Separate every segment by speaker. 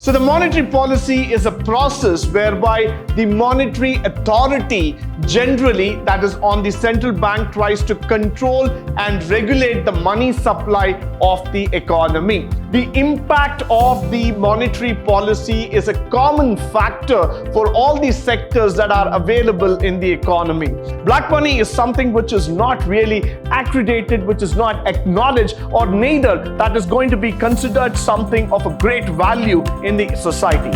Speaker 1: So the monetary policy is a process whereby the monetary authority generally, that is on the central bank, tries to control and regulate the money supply of the economy. The impact of the monetary policy is a common factor for all the sectors that are available in the economy. Black money is something which is not really accredited, which is not acknowledged, or neither that is going to be considered something of a great value in the society.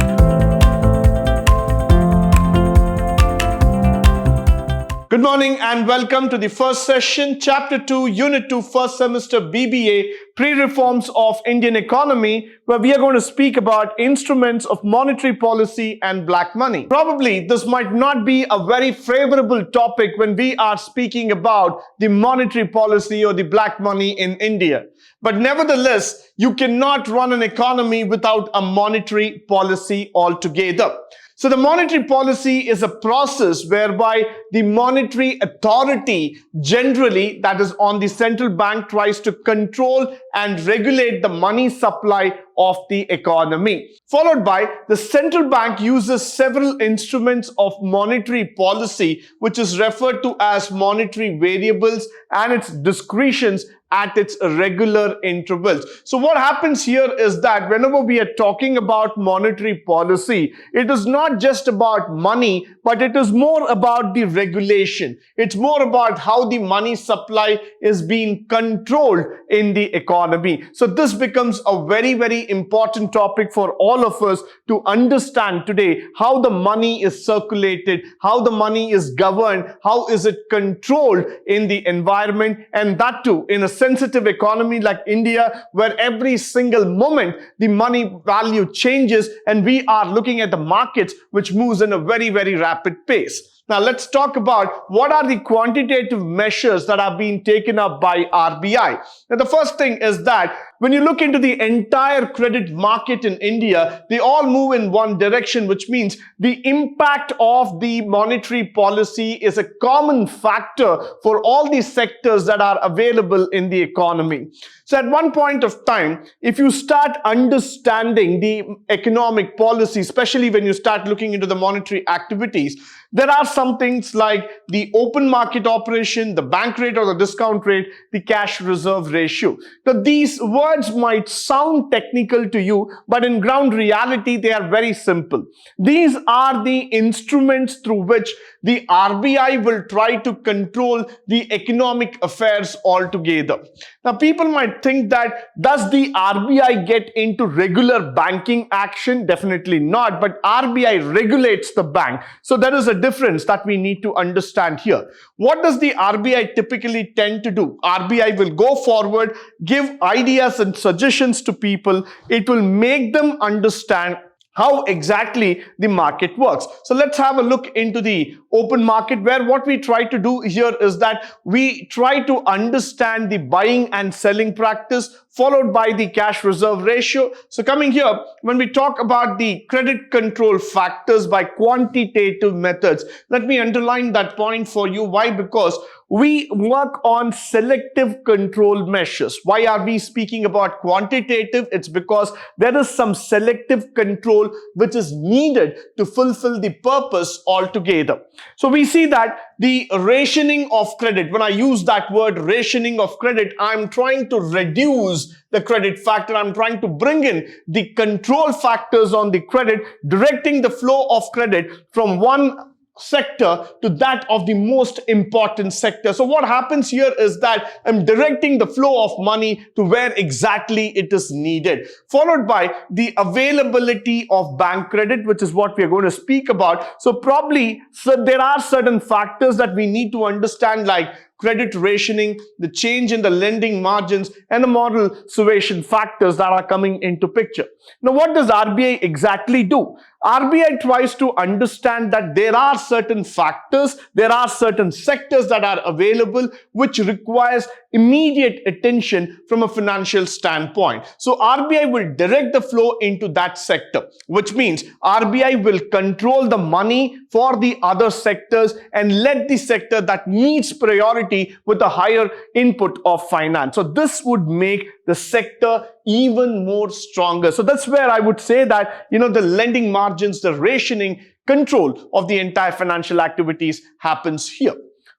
Speaker 1: Good morning and welcome to the first session, Chapter 2, Unit 2, first semester B.Ba, Pre-Reforms of Indian Economy, where we are going to speak about instruments of monetary policy and black money. Probably this might not be a very favorable topic when we are speaking about the monetary policy or the black money in India. But nevertheless, you cannot run an economy without a monetary policy altogether. So the monetary policy is a process whereby the monetary authority generally, that is on the central bank, tries to control and regulate the money supply of the economy. Followed by the central bank uses several instruments of monetary policy, which is referred to as monetary variables and its discretions at its regular intervals. So what happens here is that whenever we are talking about monetary policy, it is not just about money, but it is more about the regulation. It's more about how the money supply is being controlled in the economy. So this becomes a very, very important topic for all of us to understand today, how the money is circulated, how the money is governed, how is it controlled in the environment, and that too in a sensitive economy like India, where every single moment the money value changes and we are looking at the markets which moves in a very, very rapid pace. Now let's talk about what are the quantitative measures that are being taken up by RBI. Now the first thing is that when you look into the entire credit market in India, they all move in one direction, which means the impact of the monetary policy is a common factor for all the sectors that are available in the economy. So at one point of time, if you start understanding the economic policy, especially when you start looking into the monetary activities, there are some things like the open market operation, the bank rate or the discount rate, the cash reserve ratio. Now these words might sound technical to you, but in ground reality, they are very simple. These are the instruments through which the RBI will try to control the economic affairs altogether. Now people might think that, does the RBI get into regular banking action? Definitely not, but RBI regulates the bank. So there is a difference that we need to understand here. What does the RBI typically tend to do? RBI will go forward, give ideas and suggestions to people. It will make them understand how exactly the market works. So let's have a look into the open market, where what we try to do here is that we try to understand the buying and selling practice, followed by the cash reserve ratio. So coming here, when we talk about the credit control factors by quantitative methods, let me underline that point for you. Why? Because we work on selective control measures. Why are we speaking about quantitative? It's because there is some selective control which is needed to fulfill the purpose altogether. So we see that the rationing of credit, when I use that word rationing of credit, I'm trying to reduce the credit factor. I'm trying to bring in the control factors on the credit, directing the flow of credit from one sector to that of the most important sector. So what happens here is that I'm directing the flow of money to where exactly it is needed, followed by the availability of bank credit, which is what we are going to speak about. So there are certain factors that we need to understand, like credit rationing, the change in the lending margins, and the model suasion factors that are coming into picture. Now, what does RBI exactly do? RBI tries to understand that there are certain factors, there are certain sectors that are available which requires immediate attention from a financial standpoint. So RBI will direct the flow into that sector, which means RBI will control the money for the other sectors and let the sector that needs priority with a higher input of finance. So this would make the sector even more stronger. So that's where I would say that, the lending margins, the rationing, control of the entire financial activities happens here.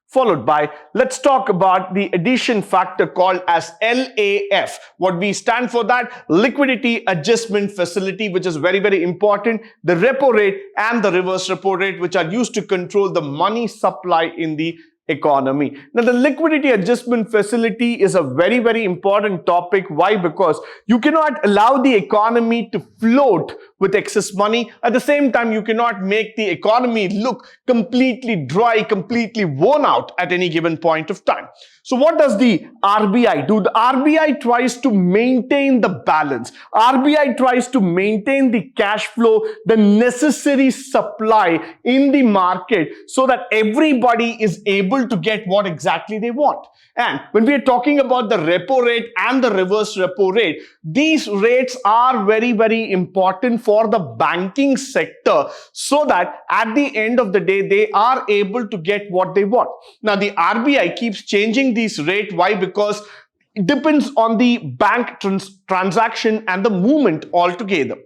Speaker 1: Followed by, let's talk about the addition factor called as LAF. What we stand for that? Liquidity Adjustment Facility, which is very, very important. The repo rate and the reverse repo rate, which are used to control the money supply in the economy. Now, the liquidity adjustment facility is a very, very important topic. Why? Because you cannot allow the economy to float with excess money. At the same time, you cannot make the economy look completely dry, completely worn out at any given point of time. So what does the RBI do? The RBI tries to maintain the balance. RBI tries to maintain the cash flow, the necessary supply in the market so that everybody is able to get what exactly they want. And when we are talking about the repo rate and the reverse repo rate, these rates are very, very important for the banking sector so that at the end of the day, they are able to get what they want. Now, the RBI keeps changing these rates. Why? Because it depends on the bank transaction and the movement altogether.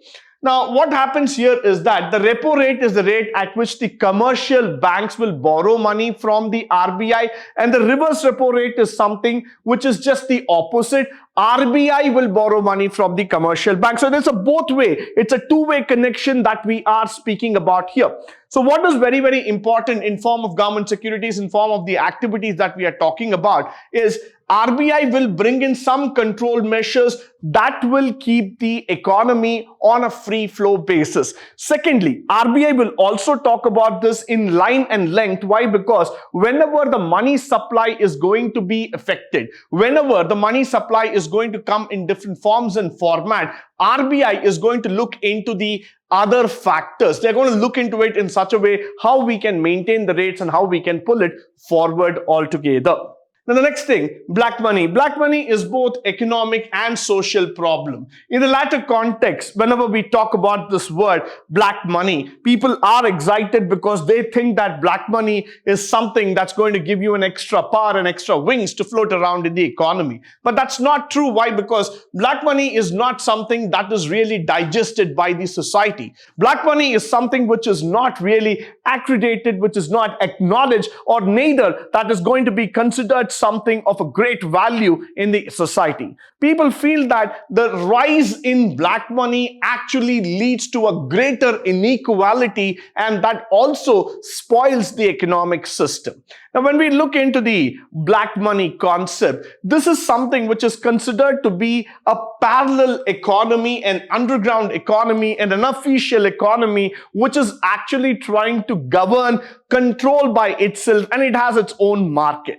Speaker 1: Now, what happens here is that the repo rate is the rate at which the commercial banks will borrow money from the RBI, and the reverse repo rate is something which is just the opposite. RBI will borrow money from the commercial bank. So there's a both way. It's a two-way connection that we are speaking about here. So what is very, very important in form of government securities, in form of the activities that we are talking about is RBI will bring in some control measures that will keep the economy on a free flow basis. Secondly, RBI will also talk about this in line and length. Why? Because whenever the money supply is going to be affected, whenever the money supply is going to come in different forms and format, RBI is going to look into the other factors. They're going to look into it in such a way how we can maintain the rates and how we can pull it forward altogether. Now, the next thing, black money. Black money is both economic and social problem. In the latter context, whenever we talk about this word, black money, people are excited because they think that black money is something that's going to give you an extra power and extra wings to float around in the economy. But that's not true. Why? Because black money is not something that is really digested by the society. Black money is something which is not really accredited, which is not acknowledged, or neither that is going to be considered something of a great value in the society. People feel that the rise in black money actually leads to a greater inequality, and that also spoils the economic system. Now, when we look into the black money concept, this is something which is considered to be a parallel economy, an underground economy, and an official economy, which is actually trying to govern, control by itself, and it has its own market.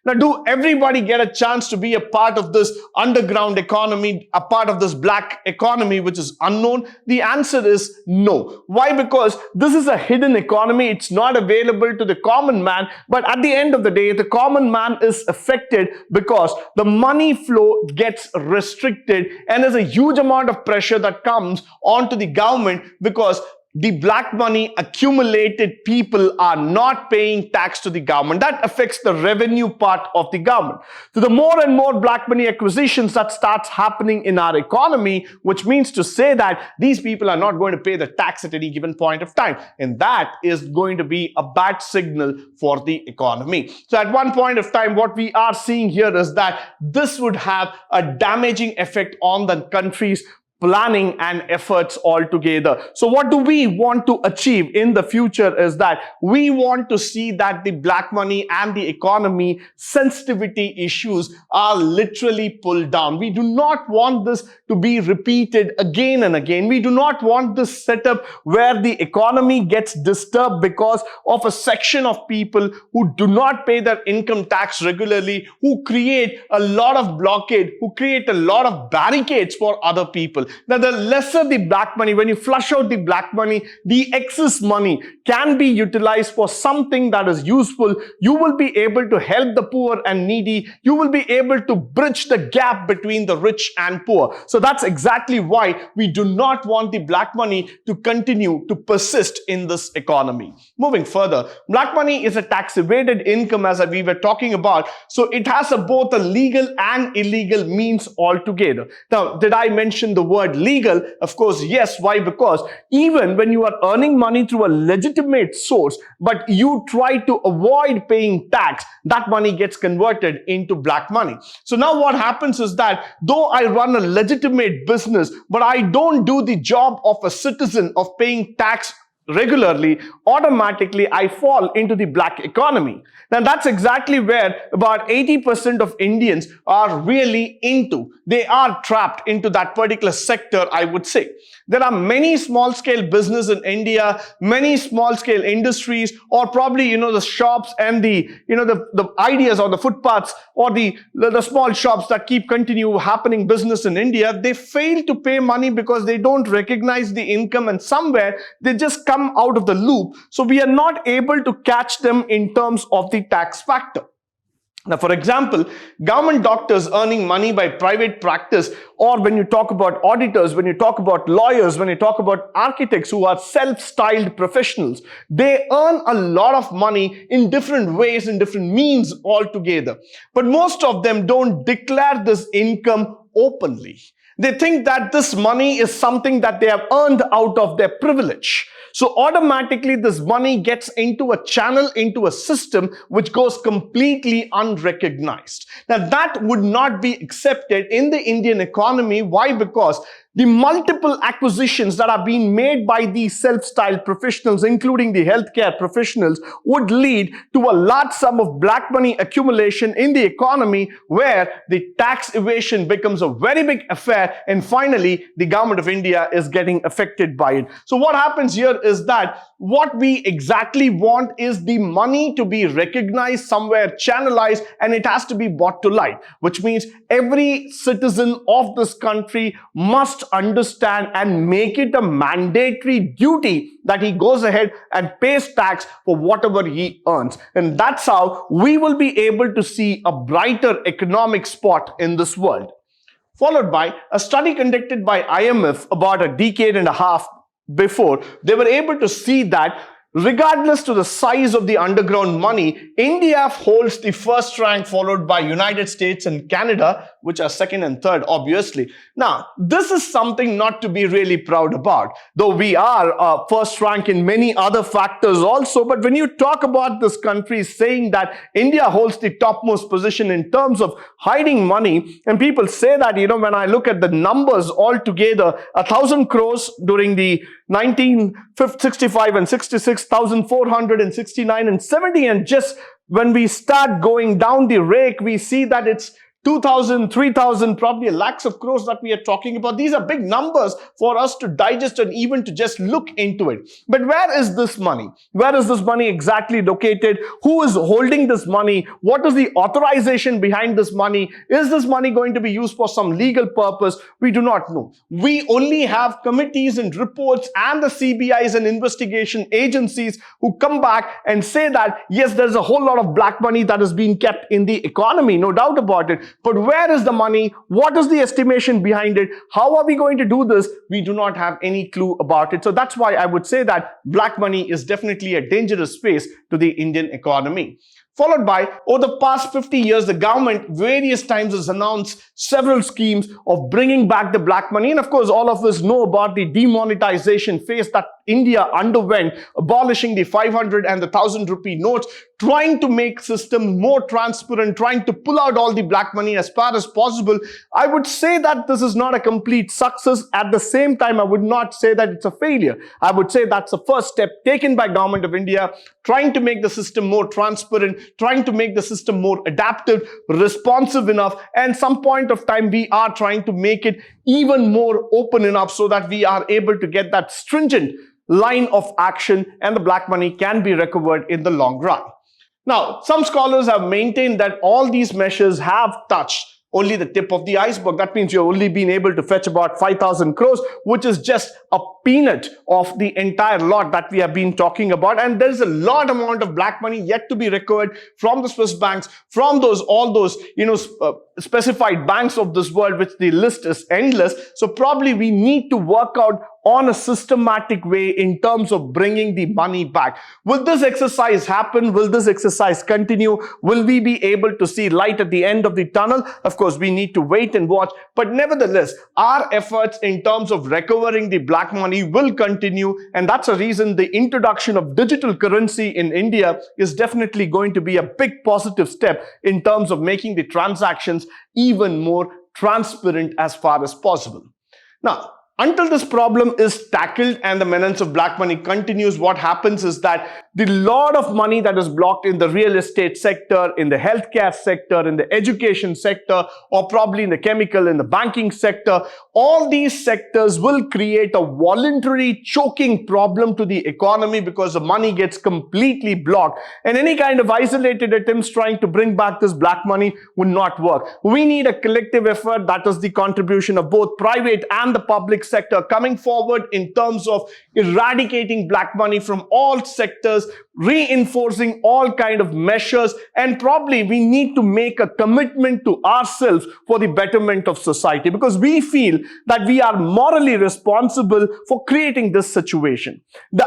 Speaker 1: Now, do everybody get a chance to be a part of this underground economy, a part of this black economy, which is unknown? The answer is no. Why? Because this is a hidden economy. It's not available to the common man. But at the end of the day, the common man is affected because the money flow gets restricted, and there's a huge amount of pressure that comes onto the government because the black money accumulated people are not paying tax to the government. That affects the revenue part of the government. So the more and more black money acquisitions that starts happening in our economy, which means to say that these people are not going to pay the tax at any given point of time. And that is going to be a bad signal for the economy. So at one point of time, what we are seeing here is that this would have a damaging effect on the country's planning and efforts altogether. So what do we want to achieve in the future is that we want to see that the black money and the economy sensitivity issues are literally pulled down. We do not want this to be repeated again and again. We do not want this setup where the economy gets disturbed because of a section of people who do not pay their income tax regularly, who create a lot of blockade, who create a lot of barricades for other people. people that the lesser the black money, when you flush out the black money, the excess money can be utilized for something that is useful. You will be able to help the poor and needy. You will be able to bridge the gap between the rich and poor. So that's exactly why we do not want the black money to continue to persist in this economy. Moving further, black money is a tax evaded income, as we were talking about. So it has both a legal and illegal means altogether. Now, did I mention the word legal? Of course, yes. Why? Because even when you are earning money through a legitimate source, but you try to avoid paying tax, that money gets converted into black money. So now what happens is that though I run a legitimate business, but I don't do the job of a citizen of paying tax regularly, automatically I fall into the black economy. Now that's exactly where about 80% of Indians are really into. They are trapped into that particular sector, I would say. There are many small-scale business in India, many small-scale industries, or probably, the shops and the ideas or the footpaths or the small shops that keep continue happening business in India. They fail to pay money because they don't recognize the income, and somewhere they just come out of the loop. So we are not able to catch them in terms of the tax factor. Now, for example, government doctors earning money by private practice, or when you talk about auditors, when you talk about lawyers, when you talk about architects who are self-styled professionals, they earn a lot of money in different ways, in different means altogether. But most of them don't declare this income openly. They think that this money is something that they have earned out of their privilege. So automatically this money gets into a channel, into a system which goes completely unrecognized. Now that would not be accepted in the Indian economy. Why? Because the multiple acquisitions that are being made by these self-styled professionals, including the healthcare professionals, would lead to a large sum of black money accumulation in the economy, where the tax evasion becomes a very big affair, and finally the government of India is getting affected by it. So what happens here is that what we exactly want is the money to be recognized, somewhere channelized, and it has to be brought to light, which means every citizen of this country must understand and make it a mandatory duty that he goes ahead and pays tax for whatever he earns. And that's how we will be able to see a brighter economic spot in this world. Followed by a study conducted by IMF about a decade and a half before. They were able to see that regardless to the size of the underground money, India holds the first rank, followed by United States and Canada, which are second and third, obviously. Now, this is something not to be really proud about, though we are first rank in many other factors also. But when you talk about this country saying that India holds the topmost position in terms of hiding money, and people say that, when I look at the numbers altogether, 1,000 crores during the 1965 and 66, 1,469 and 70, and just when we start going down the rake, we see that it's 2,000, 3,000, probably lakhs of crores that we are talking about. These are big numbers for us to digest and even to just look into it. But where is this money? Where is this money exactly located? Who is holding this money? What is the authorization behind this money? Is this money going to be used for some legal purpose? We do not know. We only have committees and reports and the CBIs and investigation agencies who come back and say that, yes, there's a whole lot of black money that is being kept in the economy, no doubt about it. But where is the money? What is the estimation behind it? How are we going to do this? We do not have any clue about it. So that's why I would say that black money is definitely a dangerous space to the Indian economy. Followed by, over the past 50 years, the government various times has announced several schemes of bringing back the black money. And of course, all of us know about the demonetization phase that India underwent, abolishing the 500 and the 1,000 rupee notes, trying to make system more transparent, trying to pull out all the black money as far as possible. I would say that this is not a complete success. At the same time, I would not say that it's a failure. I would say that's the first step taken by Government of India, trying to make the system more transparent, trying to make the system more adaptive, responsive enough, and some point of time we are trying to make it even more open enough so that we are able to get that stringent line of action and the black money can be recovered in the long run. Now, some scholars have maintained that all these measures have touched only the tip of the iceberg. That means you've only been able to fetch about 5,000 crores, which is just a peanut of the entire lot that we have been talking about. And there is a lot amount of black money yet to be recovered from the Swiss banks, from all those specified banks of this world, which the list is endless. So probably we need to work out on a systematic way in terms of bringing the money back. Will this exercise happen? Will this exercise continue? Will we be able to see light at the end of the tunnel? Of course, we need to wait and watch. But nevertheless, our efforts in terms of recovering the black money will continue. And that's a reason the introduction of digital currency in India is definitely going to be a big positive step in terms of making the transactions even more transparent as far as possible. Now, until this problem is tackled and the menace of black money continues, what happens is that the lot of money that is blocked in the real estate sector, in the healthcare sector, in the education sector, or probably in the chemical, in the banking sector, all these sectors will create a voluntary choking problem to the economy because the money gets completely blocked. And any kind of isolated attempts trying to bring back this black money would not work. We need a collective effort. That is the contribution of both private and the public sector coming forward in terms of eradicating black money from all sectors, reinforcing all kind of measures, and probably we need to make a commitment to ourselves for the betterment of society, because we feel that we are morally responsible for creating this situation.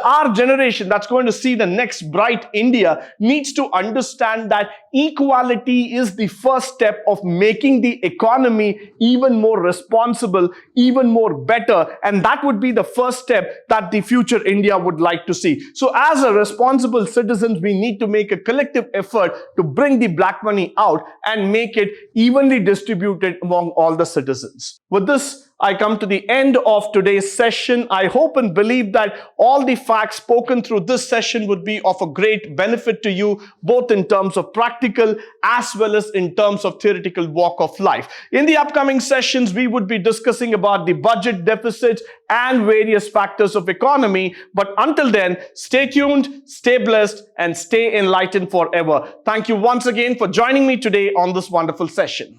Speaker 1: Our generation that's going to see the next bright India needs to understand that equality is the first step of making the economy even more responsible, even more better, and that would be the first step that the future India would like to see. So as a responsible citizens, we need to make a collective effort to bring the black money out and make it evenly distributed among all the citizens. With this, I come to the end of today's session. I hope and believe that all the facts spoken through this session would be of a great benefit to you, both in terms of practical as well as in terms of theoretical walk of life. In the upcoming sessions, we would be discussing about the budget deficits and various factors of economy. But until then, stay tuned, stay blessed, and stay enlightened forever. Thank you once again for joining me today on this wonderful session.